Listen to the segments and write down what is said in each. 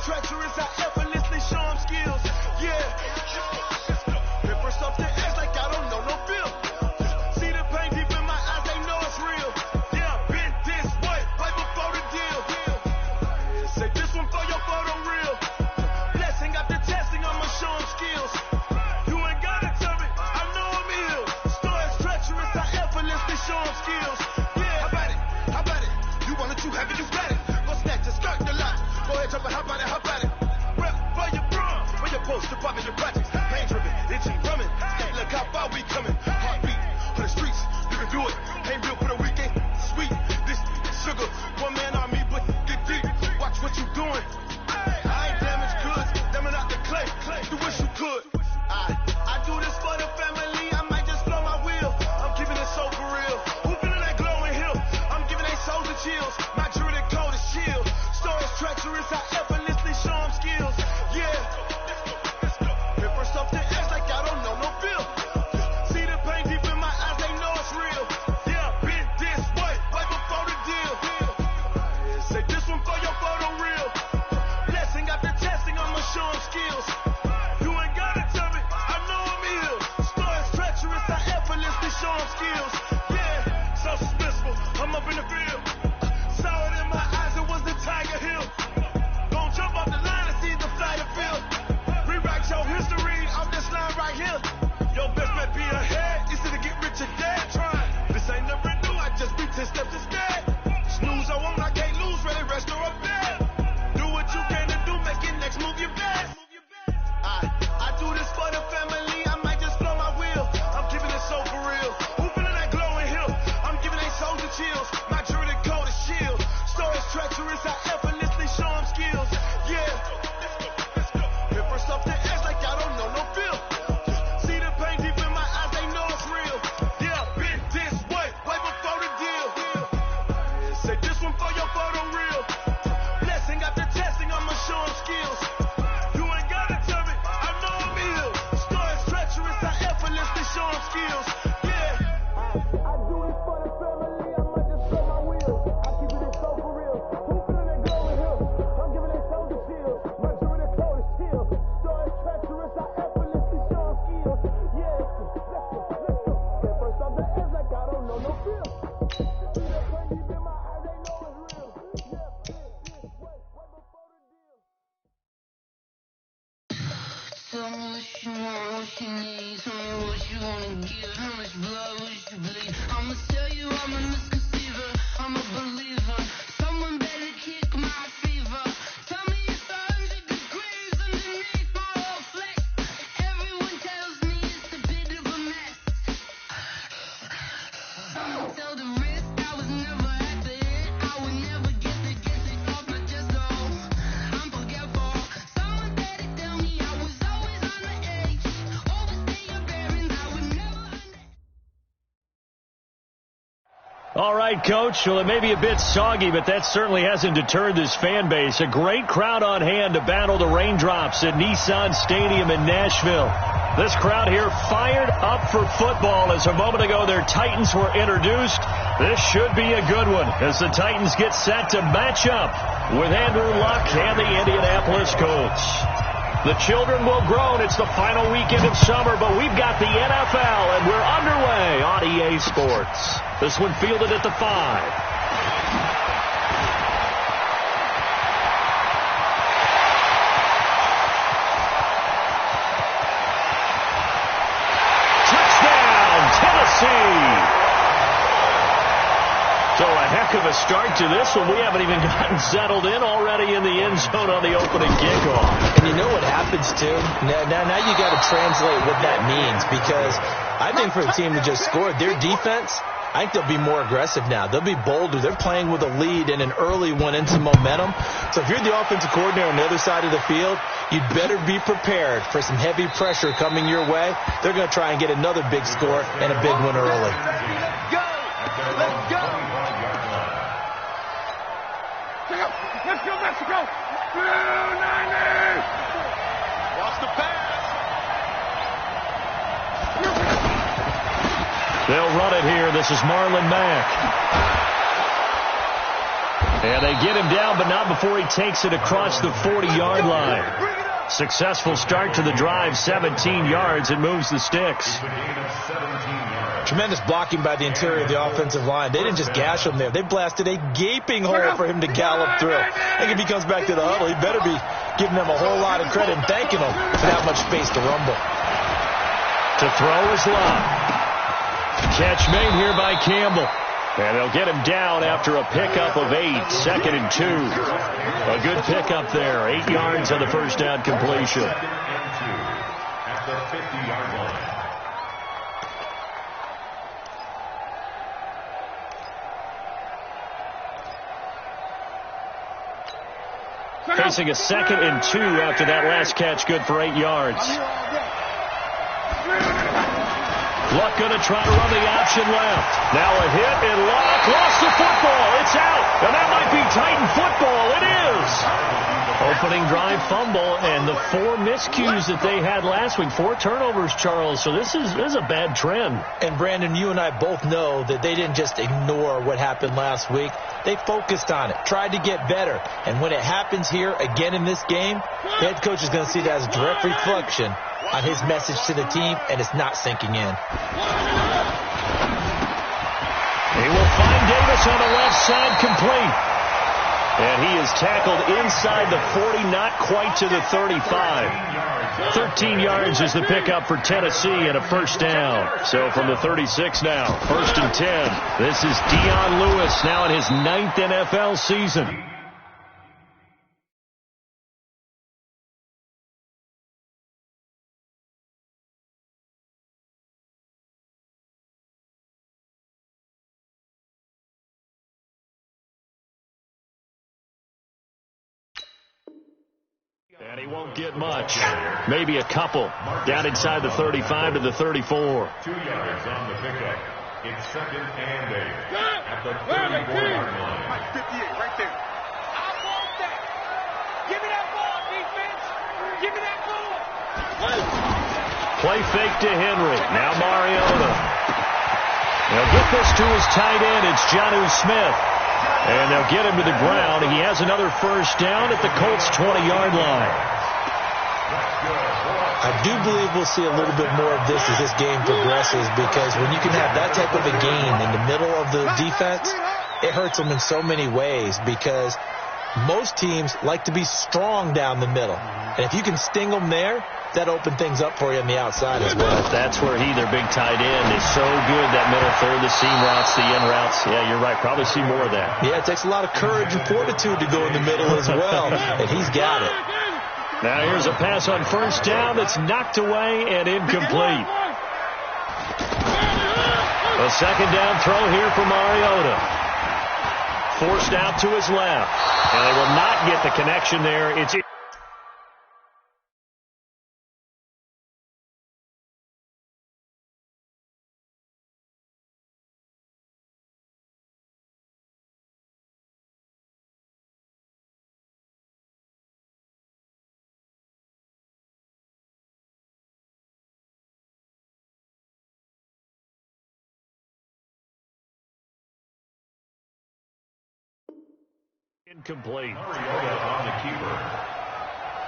treacherous, I effortlessly show them skills. Yeah. Hit first off the edge like I don't know no feel. See the pain deep in my eyes, they know it's real. Yeah, been this way, right before the deal. Say this one for your photo reel. Blessing after testing, I'ma show them skills. You ain't gotta tell me, I know I'm ill. Story's treacherous, I effortlessly show them skills. Yeah, how about it? How about it? You want it too heavy, you got it. Go snatch the skirt, the lot. Go ahead, jump it, how about it? How about it? Rep for your bro, for your post, to pop in your projects. Pain driven, itchy, drumming. Hey, look how far we coming. Heartbeat for the streets, you can do it. Ain't real for the weekend. Sweet, this sugar, one man on me, but get deep. Watch what you doing. I ain't damaged goods, damn it out the clay. You wish you could. I do this for the family. I might just blow my wheel. I'm keeping it so for real. Who feeling that glowing hill? I'm giving they souls and chills. My druid code is chill. Stories treacherous, I effortlessly show them skills. Yeah. Hit first off the edge like I don't know no feel. See the pain deep in my eyes, they know it's real. Yeah, been this way, right before the deal. Say this one for your photo reel. Blessing after testing, I'ma show them skills. You ain't gotta tell me, I know I'm ill. Stories treacherous, I effortlessly show them skills. Yeah, so suspenseful, I'm up in the field. Saw it in my eyes, it was the Tiger Hill. Gon' jump off the line and see the fly the field. Rewrite your history off this line right here. Your best bet be ahead, easy to get rich or dead. Trying, this ain't never new, I just be 10 steps instead. Snooze I won't, I can't lose, ready, rest or up bed. Do what you can to do, make it next move your best. I do this for the family, I might just blow my wheel. I'm keeping it so for real. Who feeling that glowing hill? I'm giving they souls and chills. My druid code is shield. Stories treacherous, I effortlessly show them skills. Yeah. Hit first off the edge like I don't know no feel. See the pain deep in my eyes, they know it's real. Yeah, been this way, way before the deal. Say this one for your photo reel. Blessing after testing, I'ma show them skills. You ain't gotta tell me, I know I'm ill. Stories treacherous, I effortlessly show them skills. Yeah. I do this for the family, I might just blow my wheel. I keep it so for real. Who feeling that glowing hill? I'm giving they souls the shield. My druid code is chill. Stories treacherous, I effortlessly show them skills. Yeah. Let's go. Hit first off the edge like I don't know no feel. See the pain deep in my eyes, they know it's real. Yeah, this way, way before the deal. Tell me what you want, what you need. Tell me what you wanna give. How much blood would you bleed? I'ma tell you I'm a misconceiver. I'm a believer. Someone better kick my fever. Tell me it's 100 degrees underneath my whole flesh. Everyone tells me it's a bit of a mess. Someone tell the risk I was never at the end. I would never get it off my chest. Oh, I'm forgetful. Someone better tell me I was always on the edge. Overstay your bearings, I would never All right, Coach. Well, it may be a bit soggy, but that certainly hasn't deterred this fan base. A great crowd on hand to battle the raindrops at Nissan Stadium in Nashville. This crowd here fired up for football as a moment ago their Titans were introduced. This should be a good one as the Titans get set to match up with Andrew Luck and the Indianapolis Colts. The children will groan. It's the final weekend of summer, but we've got the NFL, and we're underway on EA Sports. This one fielded at the 5. Touchdown, Tennessee! So a heck of a start to this one. We haven't even gotten settled in already in the end zone on the opening kickoff. And you know what happens, too? Now you got to translate what that means, because I think for the team that just scored, their defense, I think they'll be more aggressive now. They'll be bolder. They're playing with a lead and an early one into momentum. So if you're the offensive coordinator on the other side of the field, you'd better be prepared for some heavy pressure coming your way. They're going to try and get another big score and a big one early. Let's go! Let's go! Let's go, Mexico! 290! Watch the pass! They'll run it here. This is Marlon Mack. And they get him down, but not before he takes it across the 40-yard line. Successful start to the drive, 17 yards, and moves the sticks. Tremendous blocking by the interior of the offensive line. They didn't just gash him there. They blasted a gaping hole for him to gallop through. I think if he comes back to the huddle, he better be giving them a whole lot of credit and thanking them for that much space to rumble. To throw is Love. Catch made here by Campbell. And they'll get him down after a pickup of 8, 2nd and 2. A good pickup there, 8 yards on the first down completion. At the 50-yard line. Facing a 2nd and 2 after that last catch, good for 8 yards. Luck going to try to run the option left. Now a hit, and Luck lost the football. It's out, and that might be Titan football. It is. Opening drive fumble, and the 4 miscues that they had last week. 4 turnovers, Charles, so this is a bad trend. And, Brandon, you and I both know that they didn't just ignore what happened last week. They focused on it, tried to get better. And when it happens here again in this game, the head coach is going to see that as a direct reflection on his message to the team, and it's not sinking in. He will find Davis on the left side, complete. And he is tackled inside the 40, not quite to the 35. 13 yards is the pickup for Tennessee and a first down. So from the 36 now, 1st and 10. This is Dion Lewis now in his 9th NFL season. And he won't get much. Maybe a couple. Down inside the 35 to the 34. 2 yards on the pickup. It's 2nd and 8. At the 34-yard line. 58, right there. I want that. Give me that ball, defense. Give me that ball. Play fake to Henry. Now Mariota. They'll get this to his tight end. It's Jonnu Smith. And they'll get him to the ground. He has another first down at the Colts' 20-yard line. I do believe we'll see a little bit more of this as this game progresses, because when you can have that type of a gain in the middle of the defense, it hurts them in so many ways, because most teams like to be strong down the middle. And if you can sting them there, that opens things up for you on the outside as well. That's where their big tight end, is so good, that middle third, the seam routes, the in routes. Yeah, you're right. Probably see more of that. Yeah, it takes a lot of courage and fortitude to go in the middle as well, and he's got it. Now here's a pass on first down that's knocked away and incomplete. A second down throw here for Mariota. Forced out to his left. And they will not get the connection there. It's incomplete. Mariota on the keeper.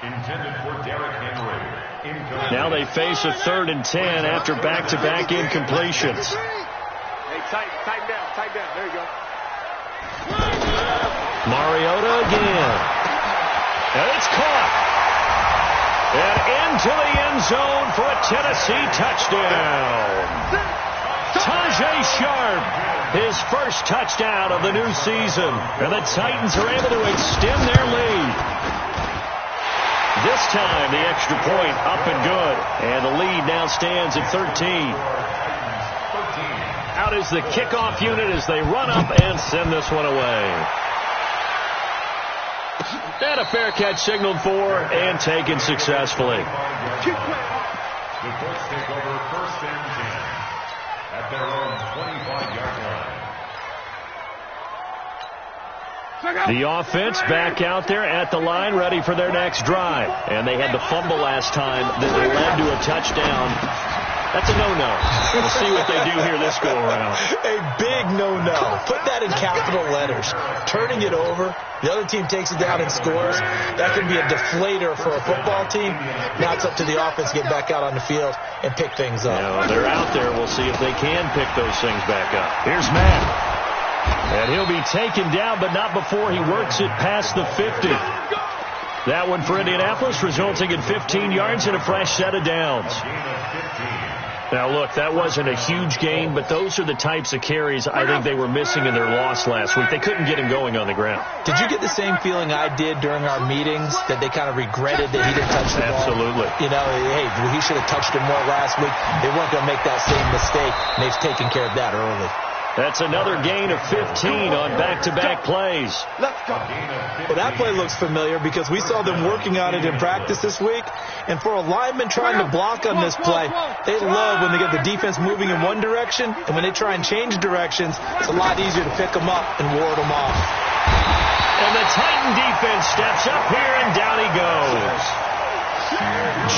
Intended for Derrick Henry. Incomplete. Now they face a 3rd and 10 after back-to-back incompletions. Hey, tighten down. There you go. Mariota again. And it's caught. And into the end zone for a Tennessee touchdown. Tajay Sharp, his first touchdown of the new season. And the Titans are able to extend their lead. This time, the extra point up and good. And the lead now stands at 13. Out is the kickoff unit as they run up and send this one away. And a fair catch signaled for and taken successfully. The Colts take over 1st and 10 at their own 25-yard line. The offense back out there at the line, ready for their next drive. And they had the fumble last time that led to a touchdown. That's a no-no. We'll see what they do here this go-around. A big no-no. Put that in capital letters. Turning it over, the other team takes it down and scores. That can be a deflator for a football team. Now it's up to the offense to get back out on the field and pick things up. They're out there. We'll see if they can pick those things back up. Here's Matt. And he'll be taken down, but not before he works it past the 50. That one for Indianapolis, resulting in 15 yards and a fresh set of downs. Now, look, that wasn't a huge gain, but those are the types of carries I think they were missing in their loss last week. They couldn't get him going on the ground. Did you get the same feeling I did during our meetings, that they kind of regretted that he didn't touch the ball? Absolutely. You know, hey, he should have touched it more last week. They weren't going to make that same mistake, and they've taken care of that early. That's another gain of 15 on back-to-back plays. Well, that play looks familiar because we saw them working on it in practice this week. And for a lineman trying to block on this play, they love when they get the defense moving in one direction. And when they try and change directions, it's a lot easier to pick them up and ward them off. And the Titan defense steps up here, and down he goes.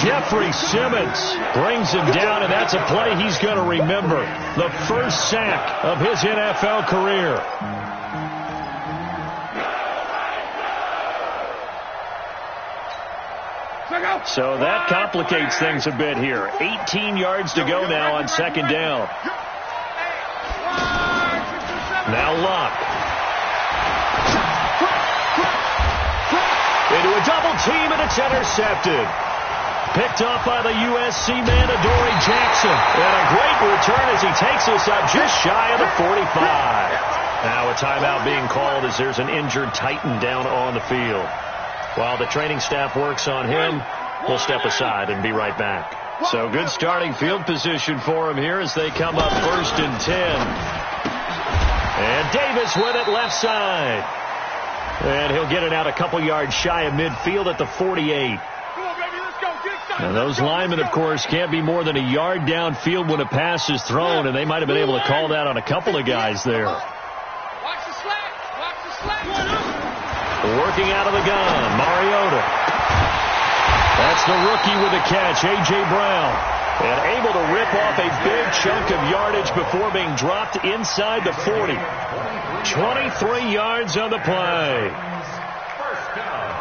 Jeffrey Simmons brings him down, and that's a play he's going to remember. The first sack of his NFL career. So that complicates things a bit here. 18 yards to go now on second down. Now Luck. Into a double team, and it's intercepted. Picked off by the USC man, Adoree Jackson. And a great return as he takes us up just shy of the 45. Now a timeout being called as there's an injured Titan down on the field. While the training staff works on him, we'll step aside and be right back. So good starting field position for him here as they come up 1st and 10. And Davis with it left side. And he'll get it out a couple yards shy of midfield at the 48. And those linemen, of course, can't be more than a yard downfield when a pass is thrown, and they might have been able to call that on a couple of guys there. Watch the slack. Working out of the gun, Mariota. That's the rookie with the catch, A.J. Brown. And able to rip off a big chunk of yardage before being dropped inside the 40. 23 yards on the play. First down.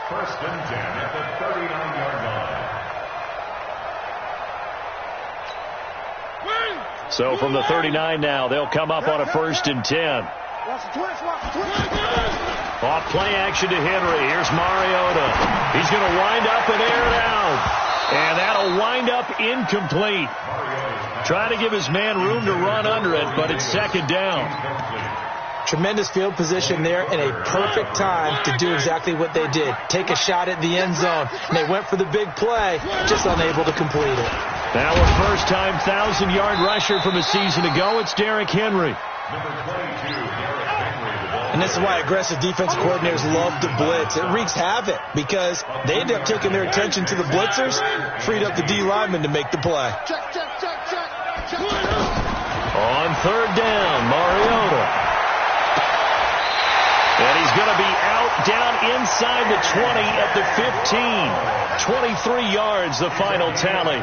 1st and 10 at the 39-yard line. So from the 39 now, they'll come up on a 1st and 10. Off play action to Henry. Here's Mariota. He's going to wind up and air it out. And that'll wind up incomplete. Trying to give his man room to run under it, but it's second down. Tremendous field position there and a perfect time to do exactly what they did. Take a shot at the end zone. And they went for the big play, just unable to complete it. Now a first-time 1,000-yard rusher from a season ago. It's Derrick Henry. Number 22, Derrick Henry. And this is why aggressive defensive coordinators love to blitz. It wreaks havoc because they end up taking their attention to the blitzers, freed up the D lineman to make the play. On 3rd down, Mariota. And he's going to be out down inside the 20 at the 15. 23 yards, the final tally.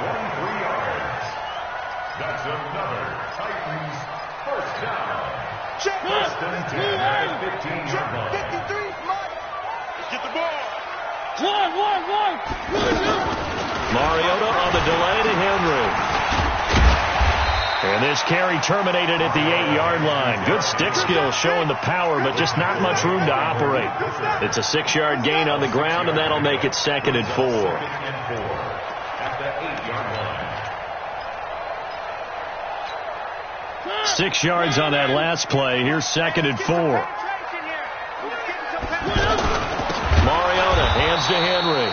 That's another Titans first down. 1st and 10 at the 15-yard line. 53, Mike. Get the ball. One. Mariota on the delay to Henry. And this carry terminated at the 8-yard line. Good stick skill showing the power, but just not much room to operate. It's a 6-yard gain on the ground, and that'll make it 2nd and 4. At the 8-yard line. 6 yards on that last play. Here's 2nd and 4. Mariota hands to Henry.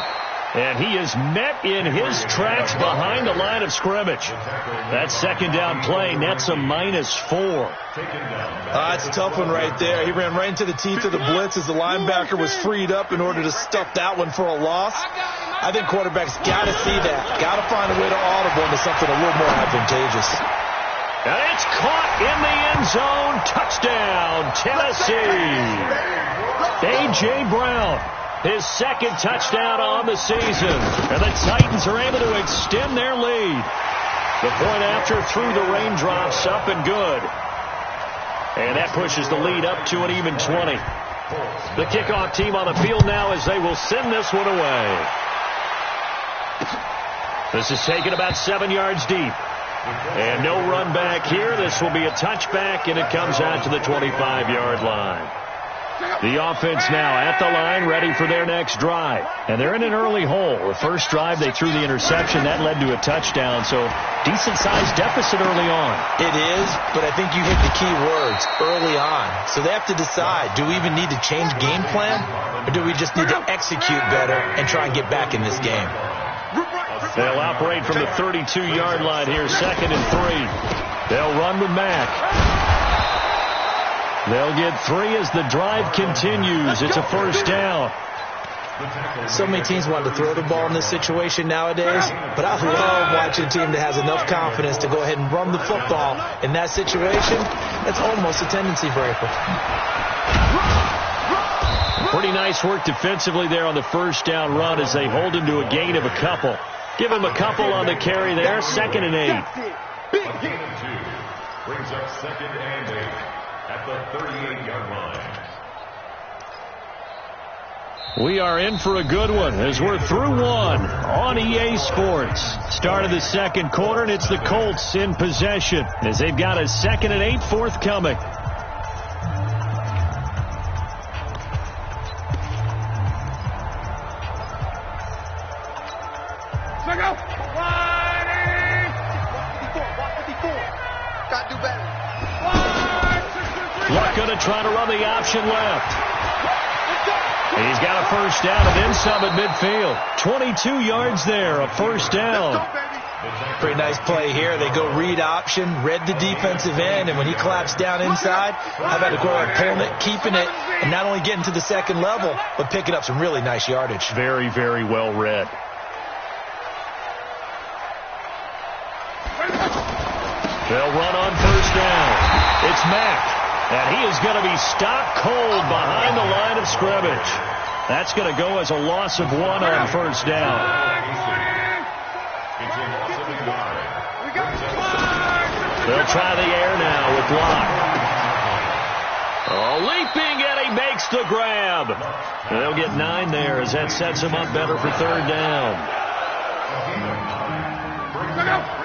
And he is met in his tracks behind the line of scrimmage. That 2nd down play nets a -4. That's a tough one right there. He ran right into the teeth of the blitz as the linebacker was freed up in order to stuff that one for a loss. I think quarterbacks got to see that. Got to find a way to audible into something a little more advantageous. And it's caught in the end zone. Touchdown, Tennessee. A.J. Brown. His second touchdown on the season. And the Titans are able to extend their lead. The point after through the raindrops, up and good. And that pushes the lead up to an even 20. The kickoff team on the field now as they will send this one away. This is taken about 7 yards deep. And no run back here. This will be a touchback, and it comes out to the 25-yard line. The offense now at the line, ready for their next drive. And they're in an early hole. The first drive, they threw the interception. That led to a touchdown, so decent-sized deficit early on. It is, but I think you hit the key words, early on. So they have to decide, do we even need to change game plan, or do we just need to execute better and try and get back in this game? They'll operate from the 32-yard line here, 2nd and 3. They'll run with Mack. They'll get 3 as the drive continues. It's a first down. So many teams want to throw the ball in this situation nowadays, but I love watching a team that has enough confidence to go ahead and run the football in that situation. That's almost a tendency breaker. Pretty nice work defensively there on the first down run as they hold him to a gain of a couple. Give him a couple on the carry there, 2nd and 8. Brings up 2nd and 8 at the 38-yard line. We are in for a good one as we're through one on EA Sports. Start of the second quarter, and it's the Colts in possession as they've got a 2nd and 8 forthcoming. Luck going to try to run the option left. He's got a first down and then some at midfield. 22 yards there, a first down. Pretty nice play here. They go read option, read the defensive end, and when he collapsed down inside, how about a quarterback pulling it, keeping it, and not only getting to the second level, but picking up some really nice yardage. Very, very well read. They'll run on first down. It's Mack. And he is going to be stopped cold behind the line of scrimmage. That's going to go as a loss of 1 on first down. They'll try the air now with Locke. Oh, leaping, and he makes the grab. They'll get 9 there as that sets him up better for third down.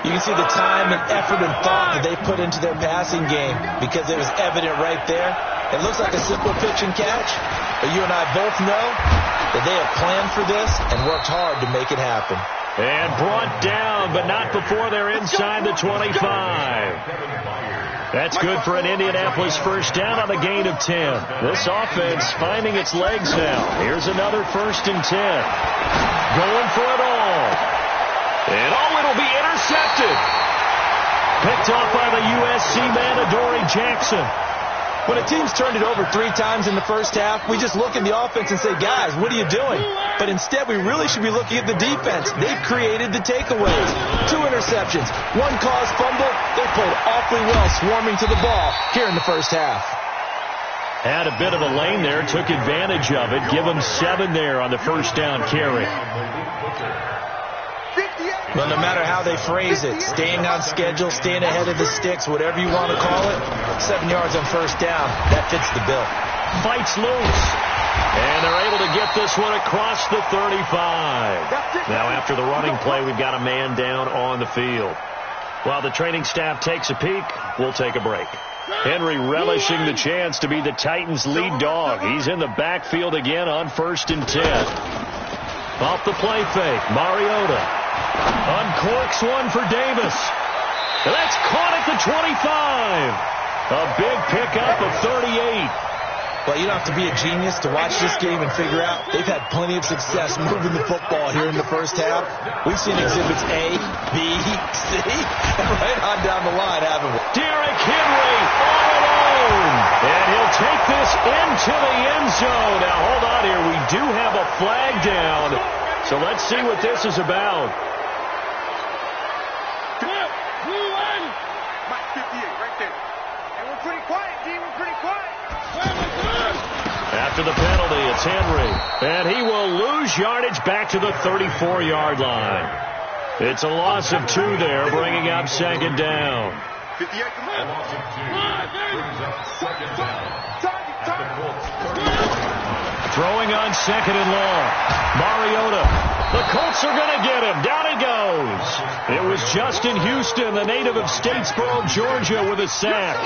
You can see the time and effort and thought that they put into their passing game because it was evident right there. It looks like a simple pitch and catch, but you and I both know that they have planned for this and worked hard to make it happen. And brought down, but not before they're inside the 25. That's good for an Indianapolis first down on the gain of 10. This offense finding its legs now. Here's another 1st and 10. Going for it all. And it'll be intercepted. Picked off by the USC man, Adoree Jackson. When a team's turned it over 3 times in the first half, we just look in the offense and say, guys, what are you doing? But instead, we really should be looking at the defense. They've created the takeaways. 2 interceptions, 1 caused fumble. They played awfully well swarming to the ball here in the first half. Had a bit of a lane there, took advantage of it. Give them 7 there on the first down carry. Well, no matter how they phrase it, staying on schedule, staying ahead of the sticks, whatever you want to call it, 7 yards on first down, that fits the bill. Fights loose. And they're able to get this one across the 35. Now, after the running play, we've got a man down on the field. While the training staff takes a peek, we'll take a break. Henry relishing the chance to be the Titans' lead dog. He's in the backfield again on 1st and 10. Off the play fake, Mariota uncorks one for Davis. That's caught at the 25. A big pickup of 38. Well, you don't have to be a genius to watch this game and figure out they've had plenty of success moving the football here in the first half. We've seen exhibits A, B, C, and right on down the line, haven't we? Derrick Henry all alone. And he'll take this into the end zone. Now, hold on here. We do have a flag down. So let's see what this is about. After the penalty, it's Henry. And he will lose yardage back to the 34-yard line. It's a loss of 2 there, bringing up second down. Throwing on second and long. Mariota. The Colts are going to get him. Down he goes. It was Justin Houston, the native of Statesboro, Georgia, with a sack.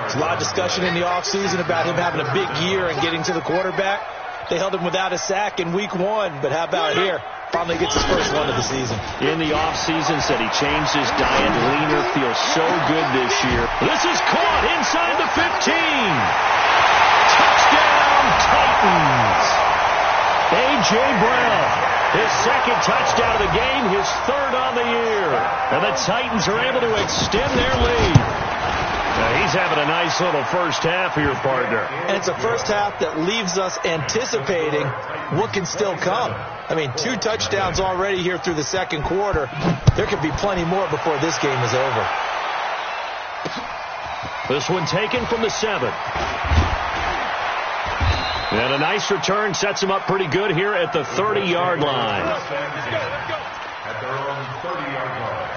There's a lot of discussion in the offseason about him having a big year and getting to the quarterback. They held him without a sack in week 1, but how about here? Finally gets his first one of the season. In the offseason, said he changed his diet. Leaner, feels so good this year. This is caught inside the 15. Touchdown, Titans. A.J. Brown, his second touchdown of the game, his third on the year. And the Titans are able to extend their lead. Now he's having a nice little first half here, partner. And it's a first half that leaves us anticipating what can still come. I mean, 2 touchdowns already here through the second quarter. There could be plenty more before this game is over. This one taken from the 7. And a nice return sets him up pretty good here at the 30-yard line. At their own 30-yard line.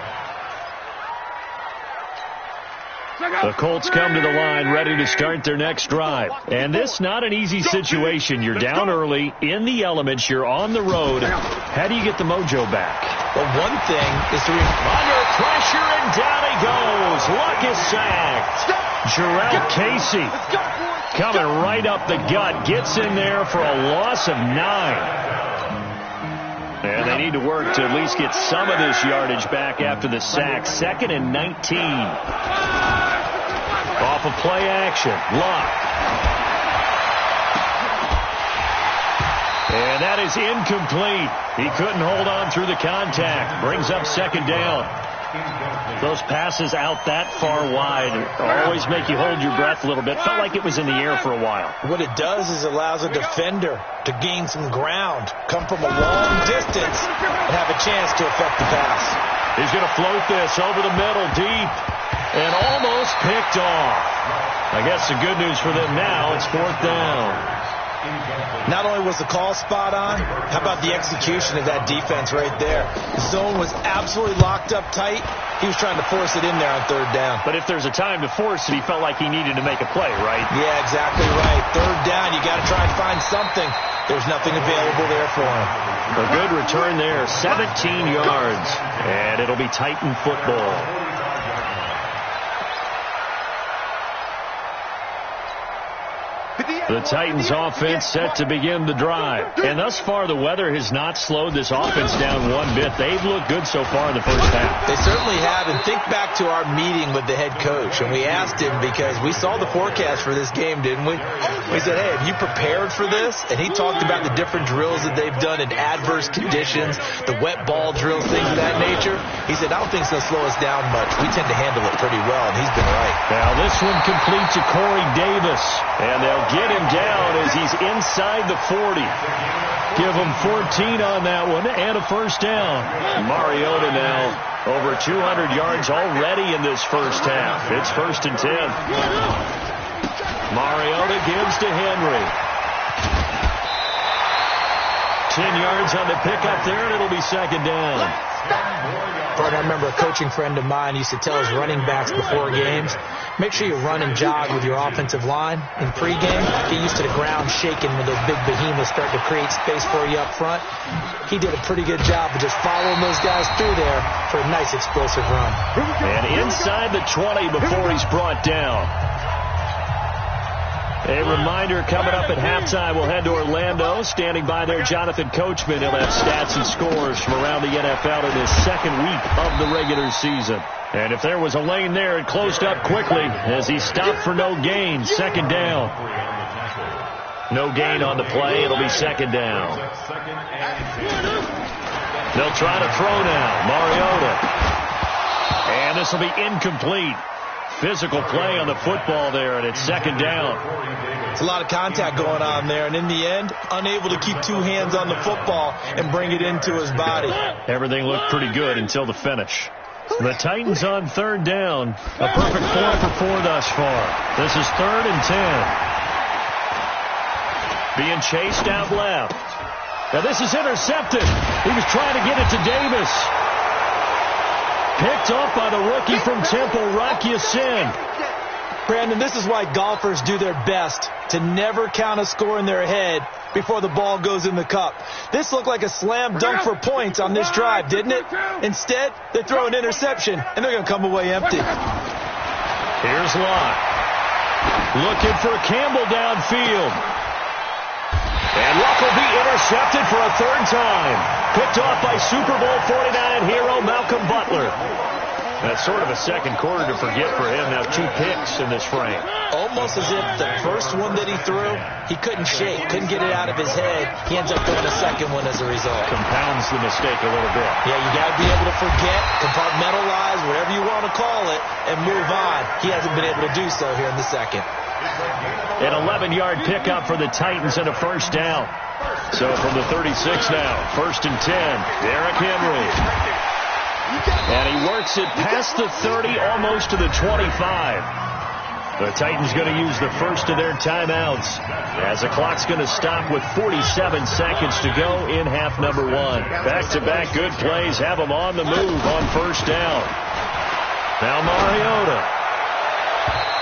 The Colts come to the line ready to start their next drive. And this not an easy situation. You're down early, in the elements, you're on the road. How do you get the mojo back? Well, one thing is to under pressure, and down he goes. Luck is sacked. Jarrell Casey coming right up the gut. Gets in there for a loss of 9. And they need to work to at least get some of this yardage back after the sack. 2nd and 19. Off of play action. Luck. And that is incomplete. He couldn't hold on through the contact. Brings up second down. Those passes out that far wide always make you hold your breath a little bit. Felt like it was in the air for a while. What it does is allows a defender to gain some ground, come from a long distance, and have a chance to affect the pass. He's going to float this over the middle deep and almost picked off. I guess the good news for them now, it's 4th down. Not only was the call spot on, how about the execution of that defense right there? The zone was absolutely locked up tight. He was trying to force it in there on 3rd down. But if there's a time to force it, he felt like he needed to make a play, right? Yeah, exactly right. 3rd down, you got to try and find something. There's nothing available there for him. A good return there, 17 yards. And it'll be Titan football. The Titans offense set to begin the drive. And thus far, the weather has not slowed this offense down one bit. They've looked good so far in the first half. They certainly have. And think back to our meeting with the head coach. And we asked him, because we saw the forecast for this game, didn't we? We said, hey, have you prepared for this? And he talked about the different drills that they've done in adverse conditions, the wet ball drills, things of that nature. He said, I don't think it's going to slow us down much. We tend to handle it pretty well, and he's been right. Now this one complete to Corey Davis. And they'll get him down as he's inside the 40. Give him 14 on that one and a first down. Mariota now over 200 yards already in this first half. It's 1st and 10. Mariota gives to Henry. 10 yards on the pickup there, and it'll be second down. I remember a coaching friend of mine used to tell his running backs before games, make sure you run and jog with your offensive line in pregame. Get used to the ground shaking when those big behemoths start to create space for you up front. He did a pretty good job of just following those guys through there for a nice explosive run. And inside the 20 before he's brought down. A reminder, coming up at halftime, we'll head to Orlando. Standing by there, Jonathan Coachman. He'll have stats and scores from around the NFL in his second week of the regular season. And if there was a lane there, it closed up quickly as he stopped for no gain. Second down. No gain on the play. It'll be second down. They'll try to throw now. Mariota. And this will be incomplete. Physical play on the football there, and it's second down. It's a lot of contact going on there, and in the end, unable to keep 2 hands on the football and bring it into his body. Everything looked pretty good until the finish. The Titans on 3rd down. A perfect 4 for 4 thus far. This is 3rd and 10. being chased out left. Now this is intercepted. He was trying to get it to Davis. Picked up by the rookie from Temple, Rock Ya-Sin. Brandon, this is why golfers do their best to never count a score in their head before the ball goes in the cup. This looked like a slam dunk for points on this drive, didn't it? Instead, they throw an interception, and they're going to come away empty. Here's Locke. Looking for Campbell downfield. And Luck will be intercepted for a third time. Picked off by Super Bowl 49 hero Malcolm Butler. That's sort of a second quarter to forget for him. Now 2 picks in this frame. Almost as if the first one that he threw, he couldn't shake, couldn't get it out of his head. He ends up throwing a second one as a result. Compounds the mistake a little bit. Yeah, you got to be able to forget, compartmentalize, whatever you want to call it, and move on. He hasn't been able to do so here in the second. An 11-yard pickup for the Titans and a first down. So from the 36 now, 1st and 10, Derrick Henry. And he works it past the 30, almost to the 25. The Titans going to use the first of their timeouts as the clock's going to stop with 47 seconds to go in half number 1. Back-to-back good plays have them on the move on first down. Now Mariota.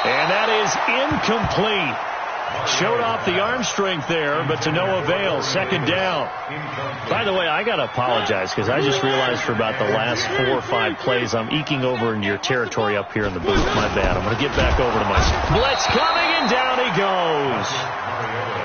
And that is incomplete. Showed off the arm strength there, but to no avail. Second down. By the way, I got to apologize because I just realized for about the last 4 or 5 plays I'm eking over into your territory up here in the booth. My bad. I'm going to get back over to my blitz coming, and down he goes.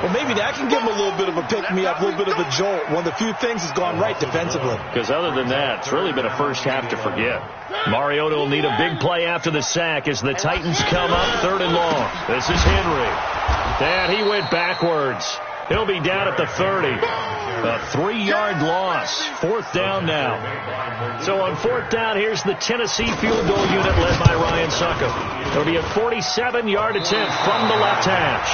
Well, maybe that can give him a little bit of a pick-me-up, a little bit of a jolt. One of the few things has gone right defensively. Because other than that, it's really been a first half to forget. Mariota will need a big play after the sack as the Titans come up 3rd and long. This is Henry. And he went backwards. He'll be down at the 30. A 3-yard loss. 4th down now. So on 4th down, here's the Tennessee field goal unit led by Ryan Succop. It'll be a 47-yard attempt from the left hash.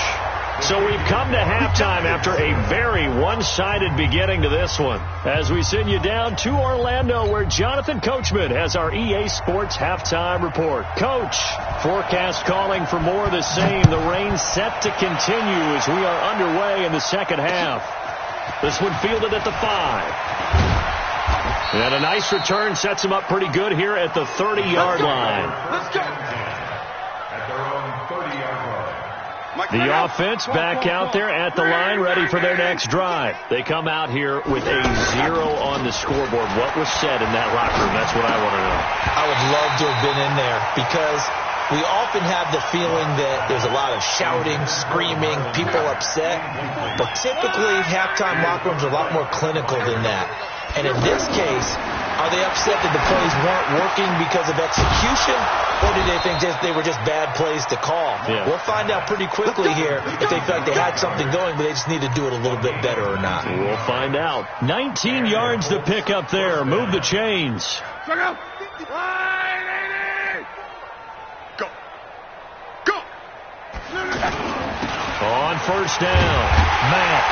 So we've come to halftime after a very one-sided beginning to this one. As we send you down to Orlando, where Jonathan Coachman has our EA Sports halftime report. Coach, forecast calling for more of the same. The rain set to continue as we are underway in the second half. This one fielded at the 5. And a nice return sets him up pretty good here at the 30-yard line. Let's go. At their own 30-yard line. The offense back out there at the line, ready for their next drive. They come out here with a 0 on the scoreboard. What was said in that locker room? That's what I want to know. I would love to have been in there because we often have the feeling that there's a lot of shouting, screaming, people upset. But typically, halftime locker rooms are a lot more clinical than that. And in this case, are they upset that the plays weren't working because of execution, or did they think they were just bad plays to call? Yeah. We'll find out pretty quickly here if they feel like they had something going, but they just need to do it a little bit better or not. We'll find out. 19 yards to pick up there. Move the chains. Go. Go. On first down, Matt.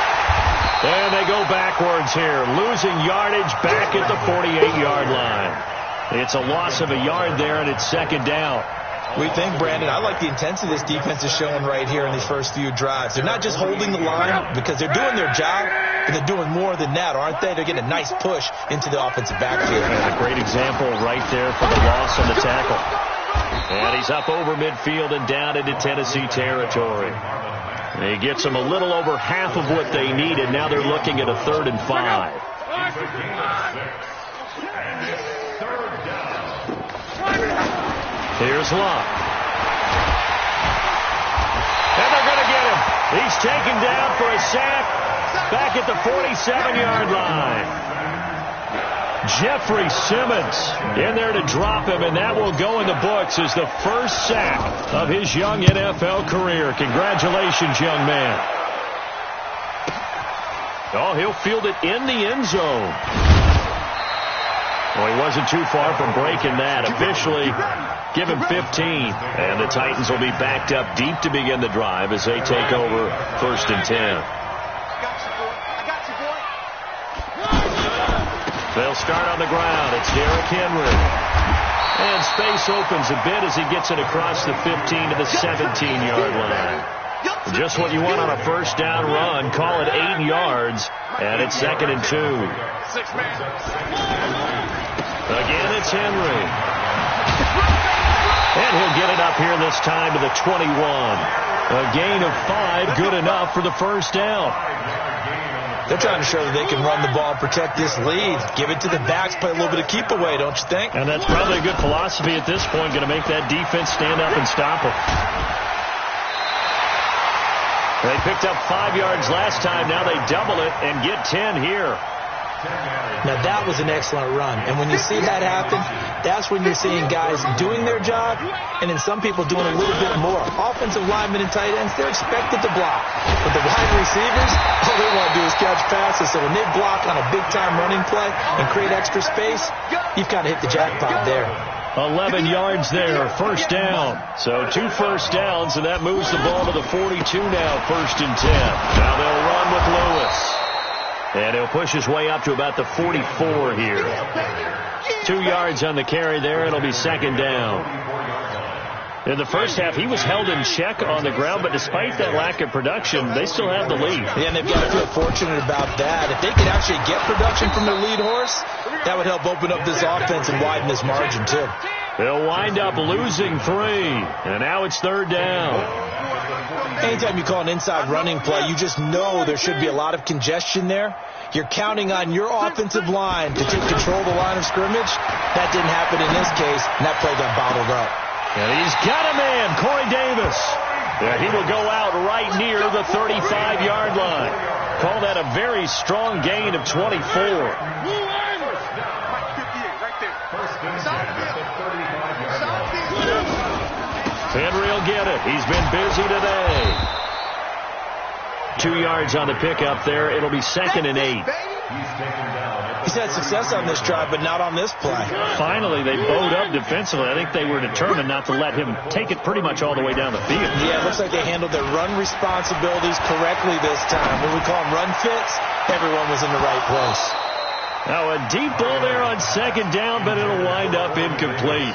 And they go backwards here, losing yardage back at the 48-yard line. It's a loss of a yard there, and it's second down. We think, Brandon, I like the intensity this defense is showing right here in these first few drives. They're not just holding the line because they're doing their job, but they're doing more than that, aren't they? They're getting a nice push into the offensive backfield. And a great example right there for the loss on the tackle. And he's up over midfield and down into Tennessee territory. And he gets them a little over half of what they needed. Now they're looking at a 3rd and 5. Here's Locke. And they're going to get him. He's taken down for a sack back at the 47-yard line. Jeffrey Simmons in there to drop him, and that will go in the books as the first sack of his young NFL career. Congratulations, young man. Oh, he'll field it in the end zone. Well, he wasn't too far from breaking that. Officially, give him 15. And the Titans will be backed up deep to begin the drive as they take over 1st and 10. They'll start on the ground. It's Derrick Henry. And space opens a bit as he gets it across the 15 to the 17-yard line. Just what you want on a first down run. Call it 8 yards, and it's 2nd and 2. Again, it's Henry. And he'll get it up here this time to the 21. A gain of 5, good enough for the first down. They're trying to show that they can run the ball and protect this lead. Give it to the backs, play a little bit of keep away, don't you think? And that's probably a good philosophy at this point, going to make that defense stand up and stop them. They picked up 5 yards last time. Now they double it and get 10 here. Now, that was an excellent run. And when you see that happen, that's when you're seeing guys doing their job and then some people doing a little bit more. Offensive linemen and tight ends, they're expected to block. But the wide receivers, all they want to do is catch passes. So when they block on a big-time running play and create extra space, you've kind of hit the jackpot there. 11 yards there, first down. So 2 first downs, and that moves the ball to the 42 now, 1st and 10. Now they'll run with Lewis. And he'll push his way up to about the 44 here. 2 yards on the carry there. It'll be 2nd down. In the first half, he was held in check on the ground, but despite that lack of production, they still have the lead. Yeah, and they've got to feel fortunate about that. If they could actually get production from their lead horse, that would help open up this offense and widen this margin, too. They'll wind up losing 3, and now it's 3rd down. Anytime you call an inside running play, you just know there should be a lot of congestion there. You're counting on your offensive line to take control of the line of scrimmage. That didn't happen in this case, and that play got bottled up. And he's got a man, Corey Davis. Yeah, he will go out right near the 35-yard line. Call that a very strong gain of 24. Henry will get it. He's been busy today. 2 yards on the pickup there. It'll be 2nd and 8. He's had success on this drive, but not on this play. Finally, they bowed up defensively. I think they were determined not to let him take it pretty much all the way down the field. Yeah, it looks like they handled their run responsibilities correctly this time. When we call them run fits, everyone was in the right place. Now a deep ball there on 2nd down, but it'll wind up incomplete.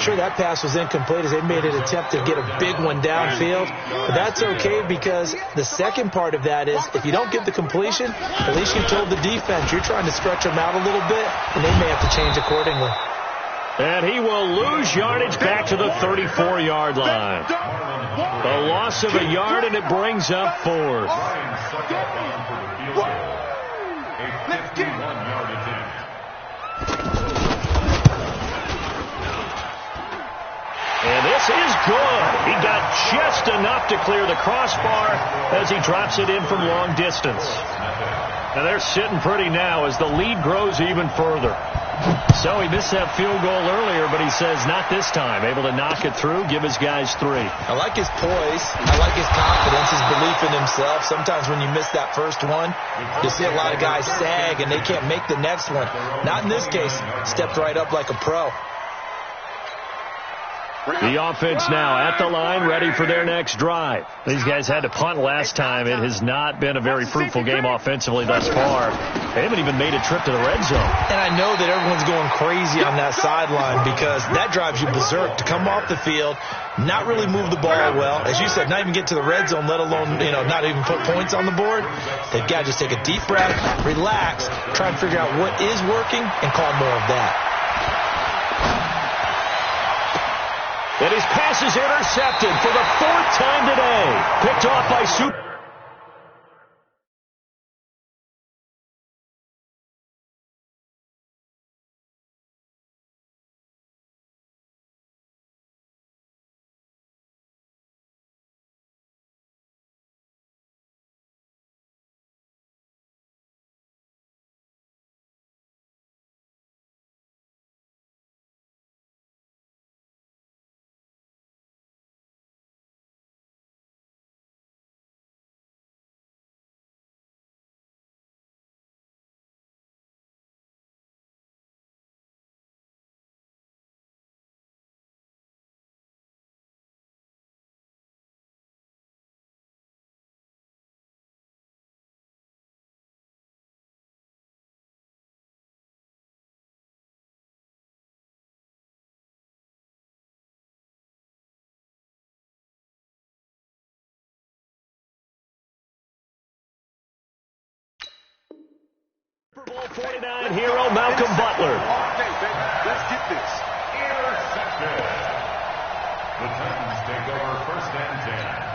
Sure, that pass was incomplete as they made an attempt to get a big one downfield. But that's okay because the second part of that is if you don't get the completion, at least you told the defense you're trying to stretch them out a little bit, and they may have to change accordingly. And he will lose yardage back to the 34-yard line. A loss of a yard, and it brings up 4th. And this is good. He got just enough to clear the crossbar as he drops it in from long distance. And they're sitting pretty now as the lead grows even further. So he missed that field goal earlier, but he says not this time. Able to knock it through, give his guys 3. I like his poise. I like his confidence, his belief in himself. Sometimes when you miss that first one, you see a lot of guys sag and they can't make the next one. Not in this case. Stepped right up like a pro. The offense now at the line, ready for their next drive. These guys had to punt last time. It has not been a very fruitful game offensively thus far. They haven't even made a trip to the red zone. And I know that everyone's going crazy on that sideline because that drives you berserk to come off the field, not really move the ball well. As you said, not even get to the red zone, let alone, not even put points on the board. They've got to just take a deep breath, relax, try and figure out what is working, and call more of that. And his pass is intercepted for the 4th time today. Picked off by Super. Super Bowl 49 hero Malcolm Butler. Okay, baby, let's get this. Intercepted. The Titans take over 1st and 10.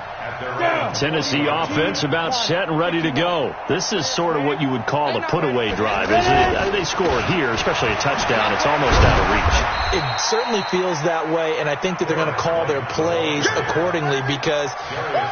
Tennessee offense about set and ready to go. This is sort of what you would call a put-away drive, isn't it? They score here, especially a touchdown. It's almost out of reach. It certainly feels that way, and I think that they're going to call their plays accordingly because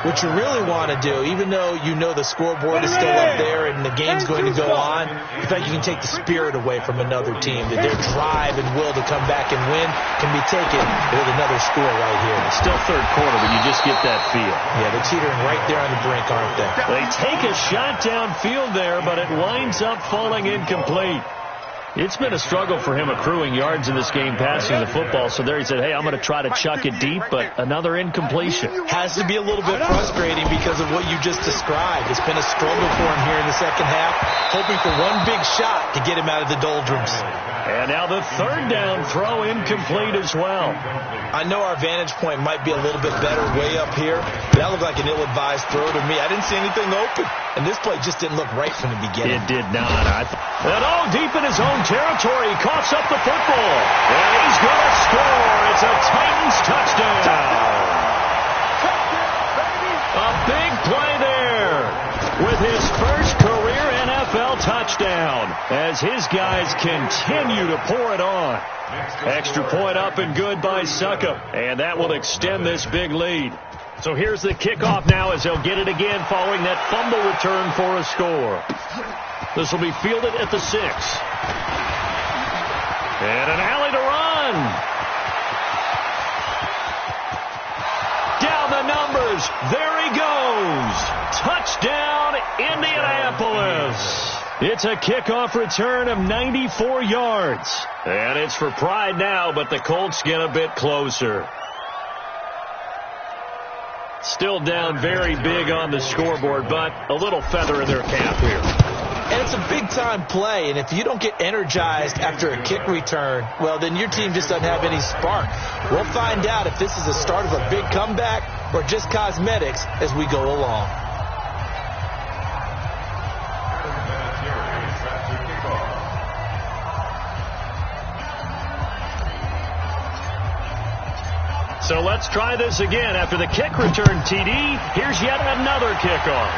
what you really want to do, even though you know the scoreboard is still up there and the game's going to go on, in fact, you can take the spirit away from another team, that their drive and will to come back and win can be taken with another score right here. It's still third quarter, but you just get that feel. Yeah, they're teetering right there on the brink, aren't they? They take a shot downfield there, but it winds up falling incomplete. It's been a struggle for him accruing yards in this game passing the football. So there he said, hey, I'm going to try to chuck it deep, but another incompletion. Has to be a little bit frustrating because of what you just described. It's been a struggle for him here in the second half, hoping for one big shot to get him out of the doldrums. And now the third down throw incomplete as well. I know our vantage point might be a little bit better way up here. That looked like an ill-advised throw to me. I didn't see anything open. And this play just didn't look right from the beginning. It did not. And deep in his own territory, he coughs up the football. And he's going to score. It's a Titans touchdown. A big play there with his first career NFL touchdown as his guys continue to pour it on. Extra point up and good by Suckup. And that will extend this big lead. So here's the kickoff now as they'll get it again following that fumble return for a score. This will be fielded at the 6. And an alley to run. Down the numbers. There he goes. Touchdown, Indianapolis. It's a kickoff return of 94 yards. And it's for pride now, but the Colts get a bit closer. Still down very big on the scoreboard, but a little feather in their cap here. And it's a big-time play, and if you don't get energized after a kick return, well, then your team just doesn't have any spark. We'll find out if this is the start of a big comeback or just cosmetics as we go along. So let's try this again. After the kick return, TD, here's yet another kickoff.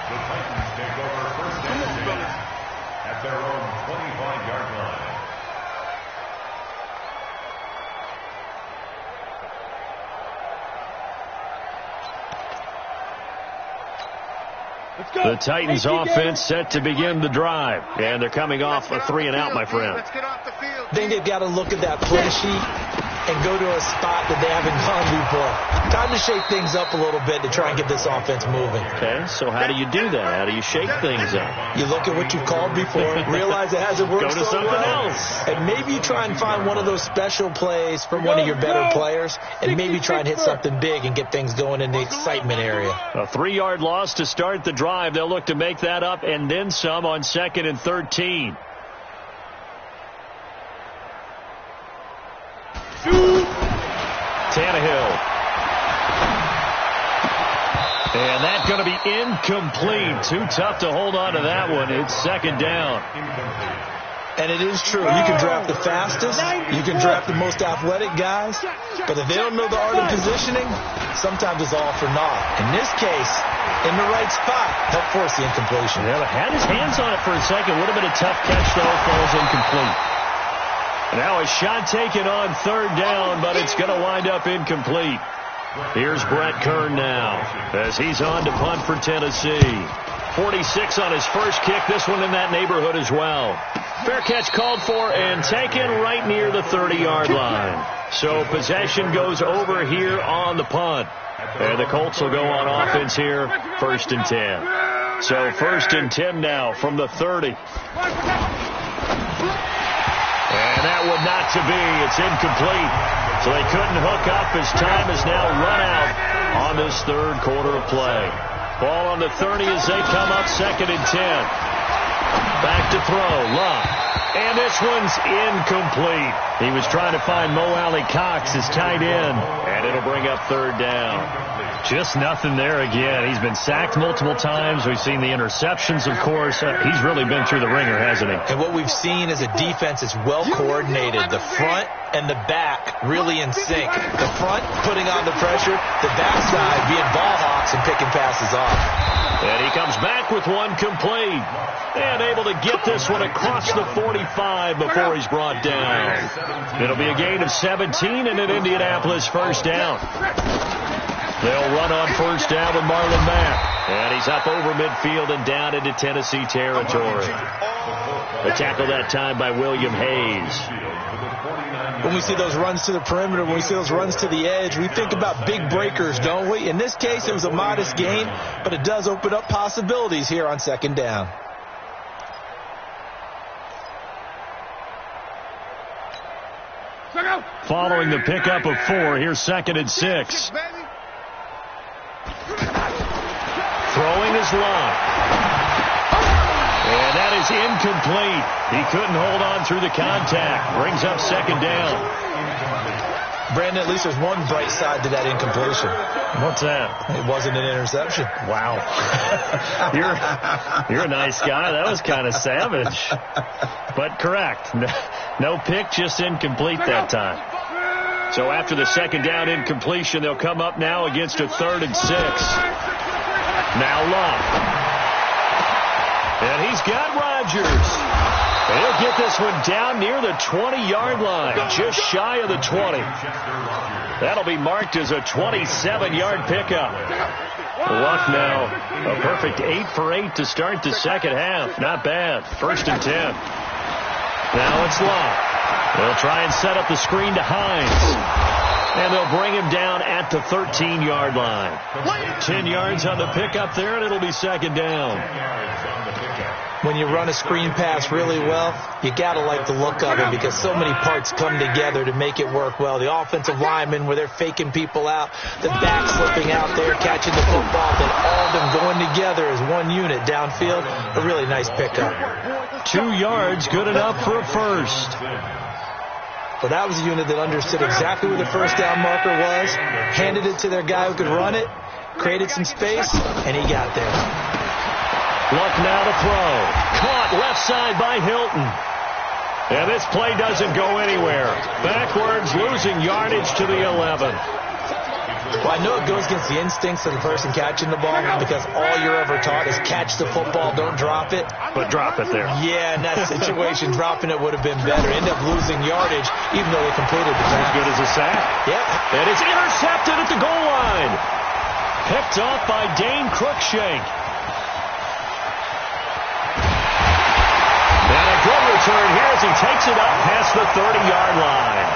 The Titans take over 1st and 10 at their own 25-yard line. The Titans offense set to begin the drive. And they're coming off a 3-and-out, my friend. I think they've got to look at that play sheet and go to a spot that they haven't gone before. Time to shake things up a little bit to try and get this offense moving. Okay, so how do you do that? How do you shake things up? You look at what you've called before, realize it hasn't worked Go to so something well, else. and maybe you try and find one of those special plays from one of your better players, and maybe try and hit something big and get things going in the excitement area. A 3-yard loss to start the drive. They'll look to make that up and then some on 2nd and 13. Tannehill. And that's going to be incomplete. Too tough to hold on to that one. It's 2nd down. And it is true. You can draft the fastest. You can draft the most athletic guys. But if they don't know the art of positioning, sometimes it's all for naught. In this case, in the right spot, help force the incompletion. Yeah, but had his hands on it for a second. Would have been a tough catch, though. Falls incomplete. Now a shot taken on 3rd down, but it's going to wind up incomplete. Here's Brett Kern now as he's on to punt for Tennessee. 46 on his first kick. This one in that neighborhood as well. Fair catch called for and taken right near the 30-yard line. So possession goes over here on the punt. And the Colts will go on offense here, 1st and 10. So 1st and 10 now from the 30. And that would not to be. It's incomplete. So they couldn't hook up as time is now run out on this 3rd quarter of play. Ball on the 30 as they come up 2nd and 10. Back to throw. Love. And this one's incomplete. He was trying to find Mo Alley Cox, his tight end. And it'll bring up 3rd down. Just nothing there again. He's been sacked multiple times. We've seen the interceptions, of course. He's really been through the ringer, hasn't he? And what we've seen is a defense that's well coordinated. The front and the back really in sync. The front putting on the pressure, the backside being ball hawks and picking passes off. And he comes back with one complete. And able to get this one across the 45 before he's brought down. It'll be a gain of 17 and an Indianapolis first down. They'll run on first down with Marlon Mack. And he's up over midfield and down into Tennessee territory. A tackle that time by William Hayes. When we see those runs to the perimeter, when we see those runs to the edge, we think about big breakers, don't we? In this case, it was a modest gain, but it does open up possibilities here on second down. Following the pickup of 4, here's 2nd and 6. Throwing his line. And that is incomplete. He couldn't hold on through the contact. Brings up 2nd down. Brandon, at least there's one bright side to that incompletion. What's that? It wasn't an interception. Wow. You're a nice guy. That was kind of savage. But correct. No pick, just incomplete that time. So after the 2nd down incompletion, they'll come up now against a 3rd and 6. Now Love. And he's got Rodgers. He'll get this one down near the 20-yard line, just shy of the 20. That'll be marked as a 27-yard pickup. Luck now, a perfect 8 for 8 to start the second half. Not bad. 1st and 10. Now it's Love. They'll try and set up the screen to Hines. And they'll bring him down at the 13-yard line. 10 yards on the pickup there, and it'll be 2nd down. When you run a screen pass really well, you got to like the look of it because so many parts come together to make it work well. The offensive linemen, where they're faking people out, the back slipping out there, catching the football, then all of them going together as one unit downfield. A really nice pickup. 2 yards, good enough for a first. Well, that was a unit that understood exactly where the first down marker was, handed it to their guy who could run it, created some space, and he got there. Luck now to throw. Caught left side by Hilton. And this play doesn't go anywhere. Backwards, losing yardage to the 11. Well, I know it goes against the instincts of the person catching the ball because all you're ever taught is catch the football, don't drop it. But drop it there. Yeah, in that situation, dropping it would have been better. End up losing yardage, even though they completed the pass. As good as a sack. Yep. And it's intercepted at the goal line. Picked off by Dane Cruikshank. And a good return here as he takes it up past the 30-yard line.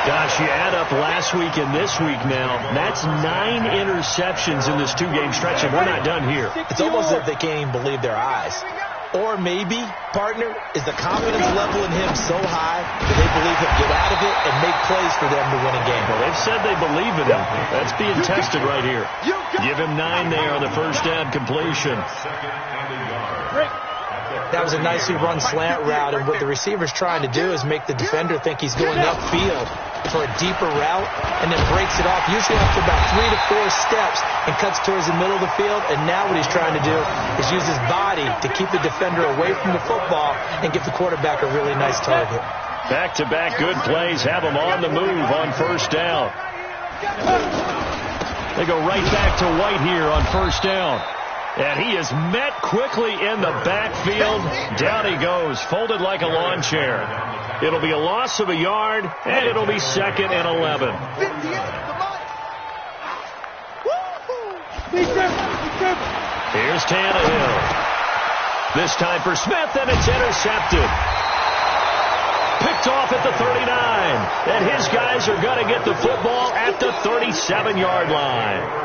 Gosh, you add up last week and this week now, that's 9 interceptions in this 2-game stretch, and we're not done here. It's almost as if they can't even believe their eyes. Or maybe, partner, is the confidence level in him so high that they believe he'll get out of it and make plays for them to win a game. Well, they've said they believe in him. That's being tested right here. Give him 9 there on the first down completion. That was a nicely run slant route, and what the receiver's trying to do is make the defender think he's going upfield for a deeper route, and then breaks it off, usually after about 3 to 4 steps, and cuts towards the middle of the field. And now what he's trying to do is use his body to keep the defender away from the football and give the quarterback a really nice target. Back-to-back good plays have him on the move on first down. They go right back to White here on first down. And he is met quickly in the backfield. Down he goes, folded like a lawn chair. It'll be a loss of a yard, and it'll be 2nd and 11. Here's Tannehill. This time for Smith, and it's intercepted. Picked off at the 39. And his guys are going to get the football at the 37-yard line.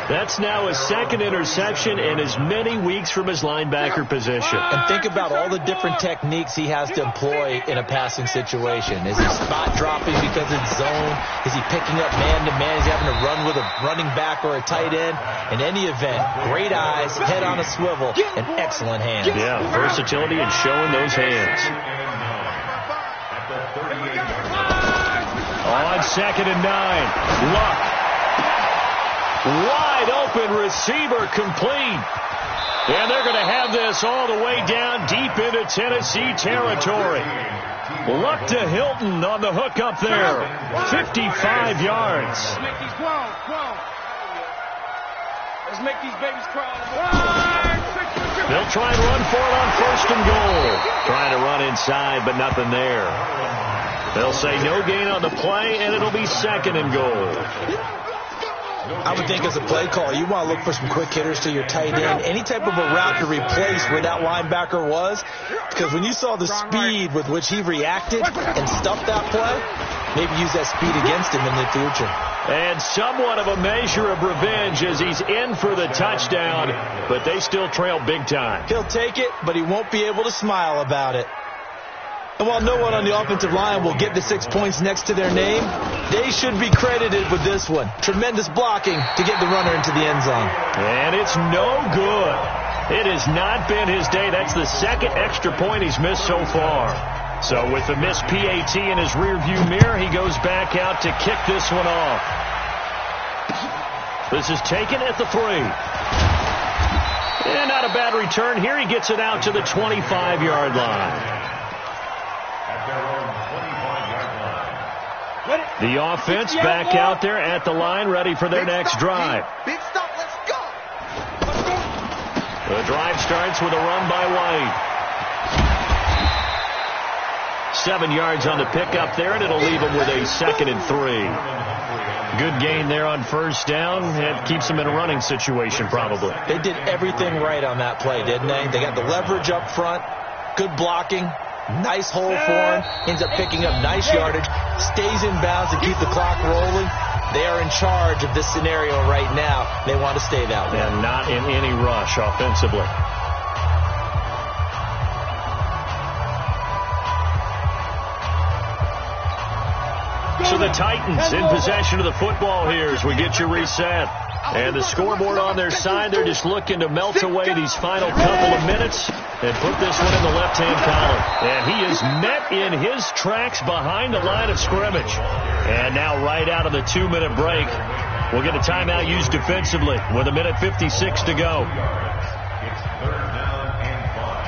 That's now his 2nd interception in as many weeks from his linebacker position. And think about all the different techniques he has to employ in a passing situation. Is he spot dropping because it's zone? Is he picking up man-to-man? Is he having to run with a running back or a tight end? In any event, great eyes, head on a swivel, and excellent hands. Yeah, versatility and showing those hands. On 2nd and 9, Luck. Wide open receiver complete. And they're going to have this all the way down deep into Tennessee territory. Luck to Hilton on the hook up there. 55 yards. Let's make these babies cry. They'll try and run for it on 1st and goal. Trying to run inside, but nothing there. They'll say no gain on the play, and it'll be 2nd and goal. I would think as a play call, you want to look for some quick hitters to your tight end. Any type of a route to replace where that linebacker was. Because when you saw the speed with which he reacted and stuffed that play, maybe use that speed against him in the future. And somewhat of a measure of revenge as he's in for the touchdown, but they still trail big time. He'll take it, but he won't be able to smile about it. And while no one on the offensive line will get the 6 points next to their name, they should be credited with this one. Tremendous blocking to get the runner into the end zone. And it's no good. It has not been his day. That's the 2nd extra point he's missed so far. So with the missed PAT in his rearview mirror, he goes back out to kick this one off. This is taken at the 3. And not a bad return here. He gets it out to the 25-yard line. The offense back out there at the line, ready for their next drive. Big stop, let's go. The drive starts with a run by White. 7 yards on the pickup there, and it'll leave him with a 2nd and 3. Good gain there on 1st down. It keeps them in a running situation, probably. They did everything right on that play, didn't they? They got the leverage up front, good blocking, nice hole for him, ends up picking up nice yardage, stays in bounds to keep the clock rolling. They are in charge of this scenario right now. They want to stay that way. And not in any rush offensively. So the Titans in possession of the football here as we get you reset. And the scoreboard on their side, they're just looking to melt away these final couple of minutes and put this one in the left-hand column. And he is met in his tracks behind the line of scrimmage. And now right out of the 2-minute break, we'll get a timeout used defensively with 1:56 to go. It's 3rd down and 5.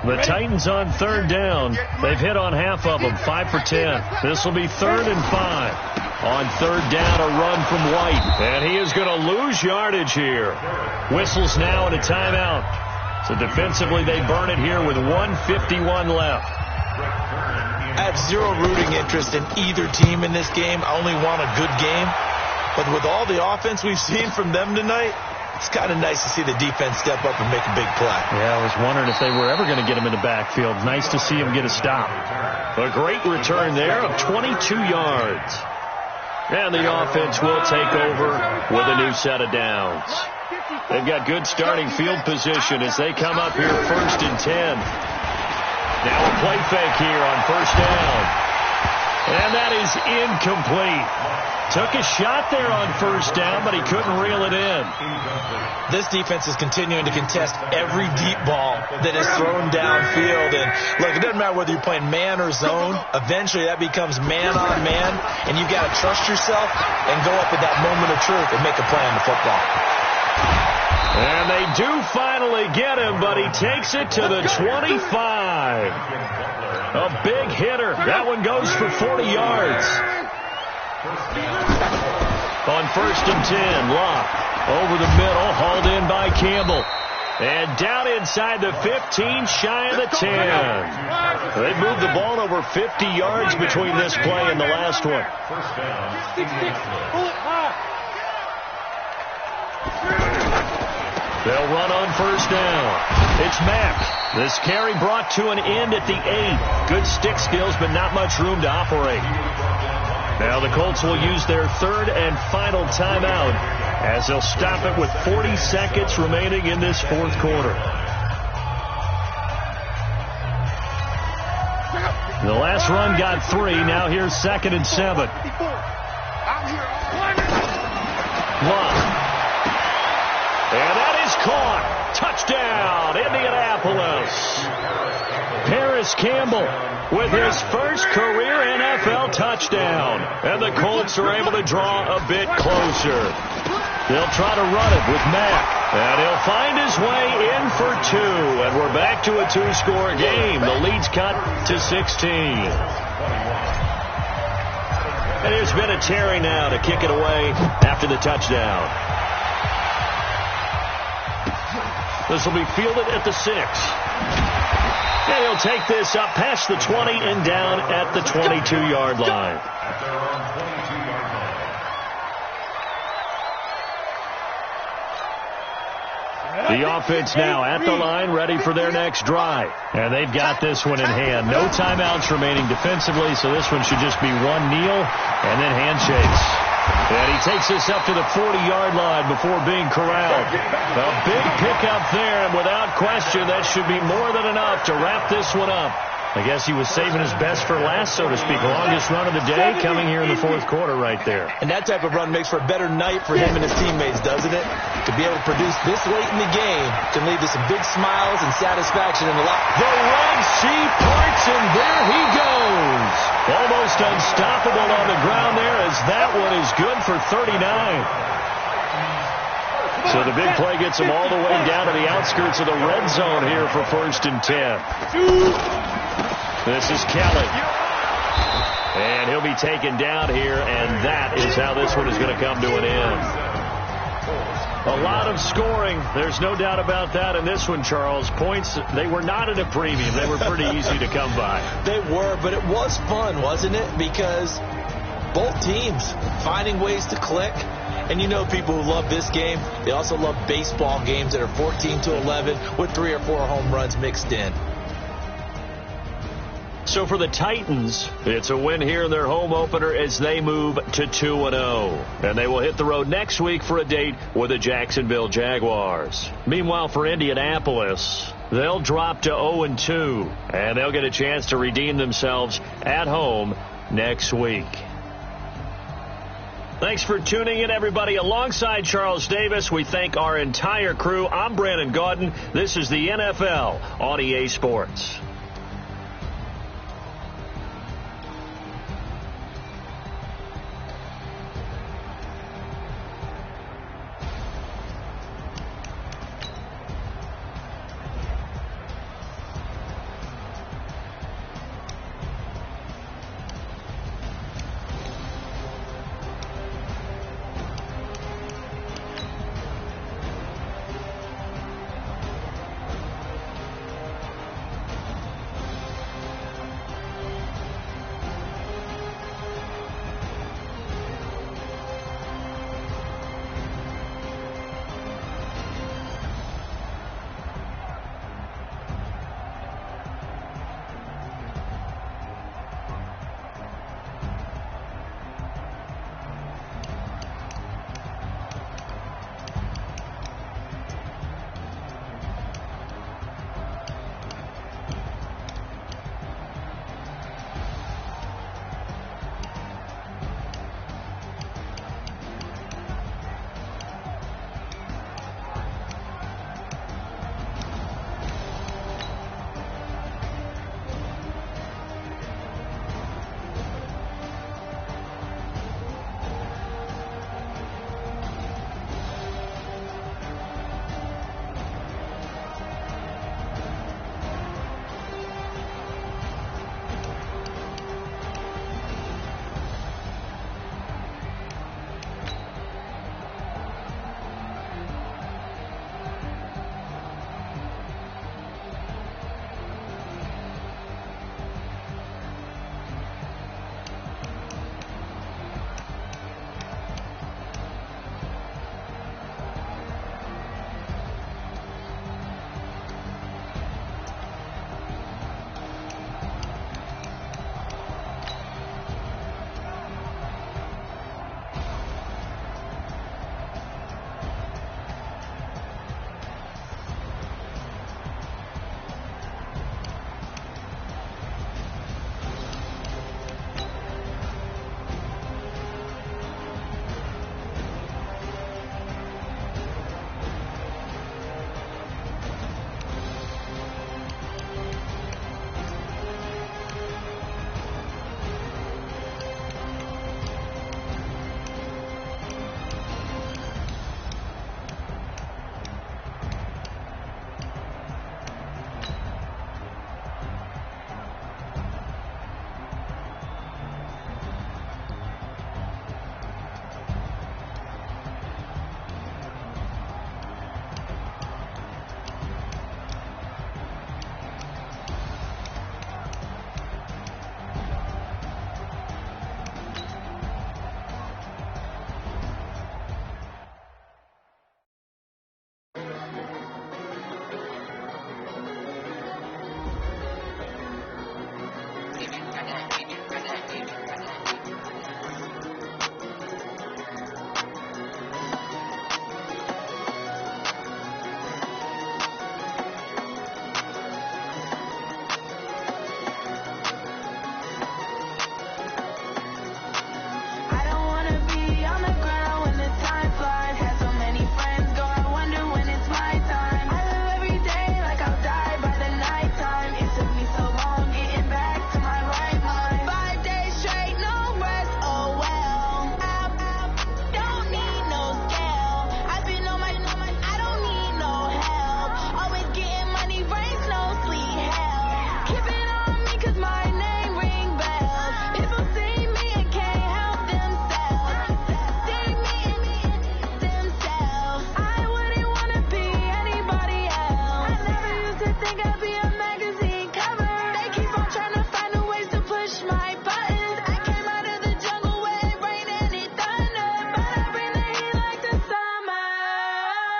The Titans on 3rd down. They've hit on half of them, 5 for 10. This will be 3rd and 5. On 3rd down, a run from White. And he is going to lose yardage here. Whistles now and a timeout. So defensively, they burn it here with 1:51 left. I have zero rooting interest in either team in this game. I only want a good game. But with all the offense we've seen from them tonight, it's kind of nice to see the defense step up and make a big play. Yeah, I was wondering if they were ever going to get him in the backfield. Nice to see him get a stop. A great return there of 22 yards. And the offense will take over with a new set of downs. They've got good starting field position as they come up here 1st and 10. Now a play fake here on 1st down. And that is incomplete. Took a shot there on 1st down, but he couldn't reel it in. This defense is continuing to contest every deep ball that is thrown downfield. And look, it doesn't matter whether you're playing man or zone. Eventually that becomes man on man, and you've got to trust yourself and go up at that moment of truth and make a play on the football. And they do finally get him, but he takes it to the 25. A big hitter. That one goes for 40 yards. On 1st and 10, Locke over the middle, hauled in by Campbell. And down inside the 15, shy of the 10. They moved the ball over 50 yards between this play and the last one. They'll run on 1st down. It's Mack. This carry brought to an end at the 8. Good stick skills, but not much room to operate. Now the Colts will use their 3rd and final timeout as they'll stop it with 40 seconds remaining in this 4th quarter. The last run got 3. Now here's 2nd and 7. Locke. And that is caught. Touchdown, Indianapolis. Paris Paris Campbell with his first career NFL touchdown. And the Colts are able to draw a bit closer. They'll try to run it with Mack. And he'll find his way in for 2. And we're back to a 2-score game. The lead's cut to 16. And here's Vinatieri now to kick it away after the touchdown. This will be fielded at the 6. And he'll take this up past the 20 and down at the 22-yard line. The offense now at the line, ready for their next drive. And they've got this one in hand. No timeouts remaining defensively, so this one should just be one kneel and then handshakes. And he takes this up to the 40-yard line before being corralled. A big pickup there, and without question, that should be more than enough to wrap this one up. I guess he was saving his best for last, so to speak. Longest run of the day coming here in the fourth quarter right there. And that type of run makes for a better night for him and his teammates, doesn't it? To be able to produce this late in the game can lead to some big smiles and satisfaction in the lot. The Red Sea parts, and there he goes. Almost unstoppable on the ground there, as that one is good for 39. So the big play gets him all the way down to the outskirts of the red zone here for 1st and 10. This is Kelly. And he'll be taken down here, and that is how this one is going to come to an end. A lot of scoring. There's no doubt about that in this one, Charles. Points, they were not at a premium. They were pretty easy to come by. They were, but it was fun, wasn't it? Because both teams finding ways to click. And you know people who love this game, they also love baseball games that are 14-11 with 3 or 4 home runs mixed in. So for the Titans, it's a win here in their home opener as they move to 2-0. And they will hit the road next week for a date with the Jacksonville Jaguars. Meanwhile, for Indianapolis, they'll drop to 0-2. And they'll get a chance to redeem themselves at home next week. Thanks for tuning in, everybody. Alongside Charles Davis, we thank our entire crew. I'm Brandon Gaudin. This is the NFL on EA Sports.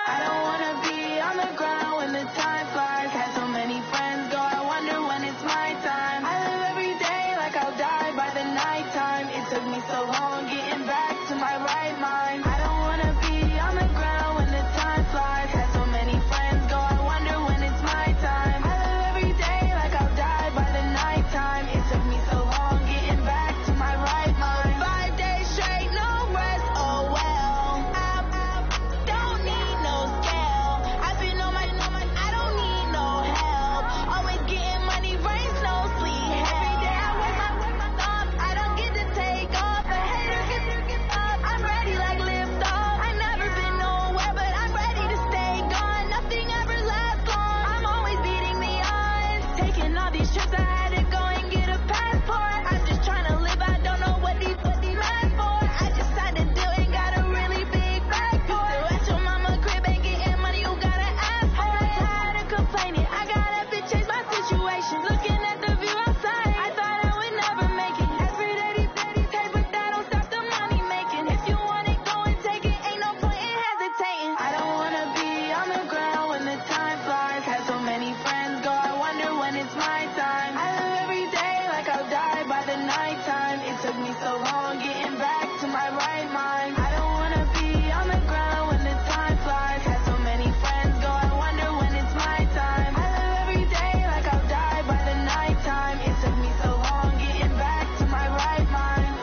I don't wanna be on the ground when the time flies. Had so many friends go, I wonder when it's my time. I live every day like I'll die by the nighttime. It took me so long getting back to my right mind. I don't wanna be on the ground when the time flies. Had so many friends go, I wonder when it's my time. I live every day like I'll die by the nighttime. It took me so long getting back to my right mind. 5 days straight, no rest, oh well. I don't need no scale. I've been on my, I don't need no help. Always getting money, rain, snow, sleet, every day I work my thoughts. I don't get to take off. The haters get up. I'm ready like lift off. I've never been nowhere, but I'm ready to stay gone. Nothing ever lasts long. I'm always beating the odds. Taking all these trips, I had to go and get a passport. I'm just trying to live. I don't know what these mad for. I just signed a deal and got a really big bag for it. Still at your mama crib and getting money, you gotta ask for it. Tired of complaining, I gotta change my situation. Looking at the view outside, I thought I would never make it. Every day these pay, but that don't stop the money making. If you want it, go and take it. Ain't no point in hesitating. I don't wanna be on the ground when the time flies. Had so many friends go, I wonder when it's my time. I live every day like I'll die by the nighttime. It took me so long getting back to my right mind. I don't wanna be on the ground when the time flies. Had so many friends go, I wonder when it's my time. I live every day like I'll die by the nighttime. It took me so long getting back to my right mind.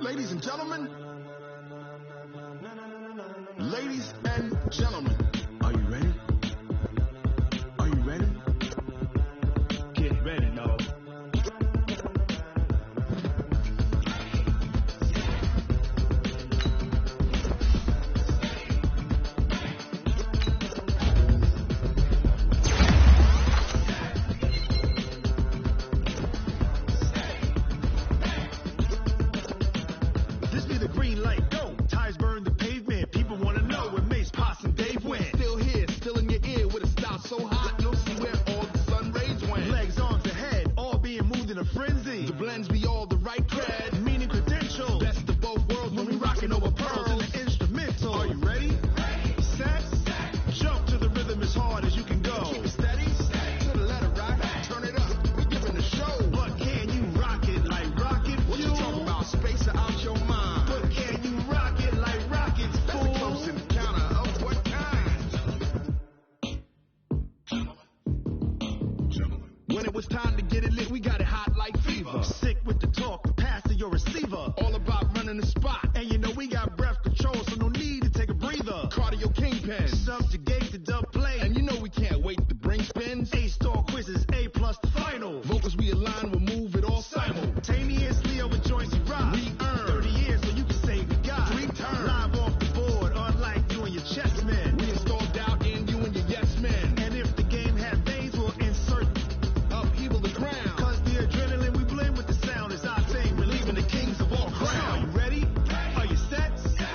Ladies and gentlemen, ladies and gentlemen, are you ready? Are you ready? Get ready, dog. This be the green light, go. Tires burn the pavement. People wanna know where Mace, Poss, and Dave went. Still here, still in your ear with a style so hot, you'll see where all the sun rays went. Legs, arms, ahead, all being moved in a frenzy. The blends be all the right cred, meaning credentials. Best of both worlds when we rockin' over pearls in the instrumental. Are you ready? Set, jump to the rhythm as hard as you can go. Keep it steady, to the letter right, turn it up. We giving the show. But can you rock it like rocket fuel? What you talking about? Space or out your mind? But can you rock it like rockets, fool? That's a close encounter of what kind? When it was time to get it lit, we got it hot like fever. Sick with the talk, the pass to your receiver. All about running the spot. And you know we got breath control, so no need to take a breather. Cardio kingpin, subjugate the dub play. And you know we can't wait to bring spins. A-star quizzes, A+ the final. Vocals we align, we'll move it all simultaneously over joints you rock. We earn 30 years so you can say we got 3 turns. Live off the board, unlike you and your chess men. We installed doubt in you and your yes men. And if the game had veins, we'll insert upheaval the crown. Cause the adrenaline we blend with the sound is our thing. Relieving the kings of all crowns. Are you ready? Are you set?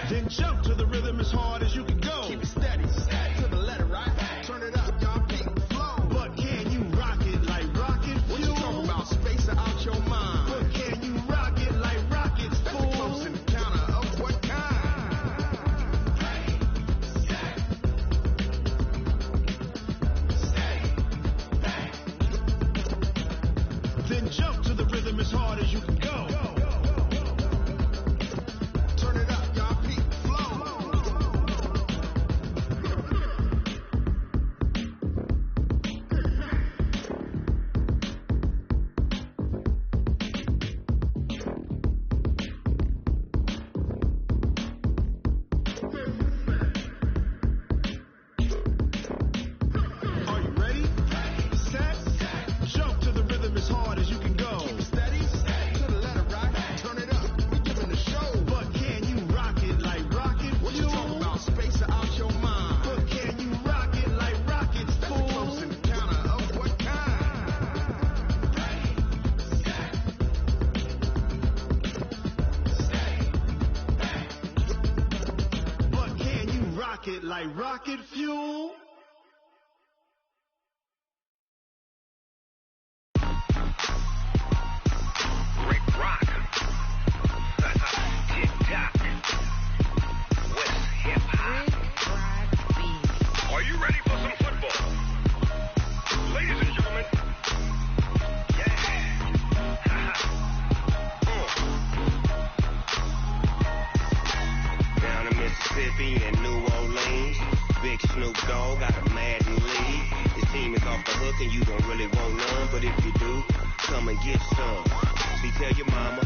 Then jump to the rhythm as hard as you can go. Keep it steady, to the letter right. Turn it rocket fuel. Rick Rock. Tick-tock. West hip-hop. Are you ready for some football? Ladies and gentlemen. Down in Mississippi and New Orleans, Big Snoop Dogg got a Madden lead. His team is off the hook and you don't really want none, but if you do, come and get some. See, tell your mama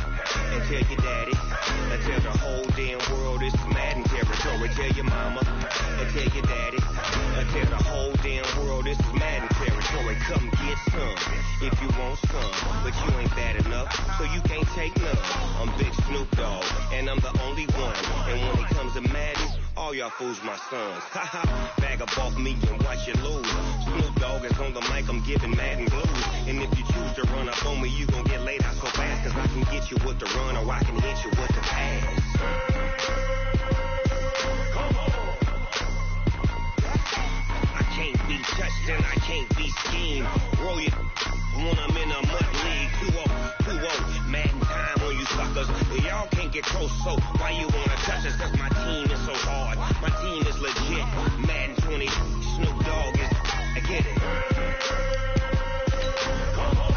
and tell your daddy and tell the whole damn world it's Madden territory. Tell your mama and tell your daddy and tell the whole damn world it's Madden territory. Come get some if you want some, but you ain't bad enough, so you can't take none. I'm Big Snoop Dogg and I'm the only one, and when it comes to Madden, all y'all fools my sons. Haha, bag up off me and watch you lose. Snoop Dogg is on the mic, I'm giving Madden blues. And if you choose to run up on me, you gon' get laid out so fast, cause I can get you with the run or I can hit you with the pass. Come on. I can't be touched and I can't be schemed. Roll you when I'm in a mud league. 2-0, Madden time on you suckers. Y'all can't get close, so why you wanna touch us? Cause my team is so hard. My team is legit. Madden 20, Snoop Dogg is, I get it. Come on.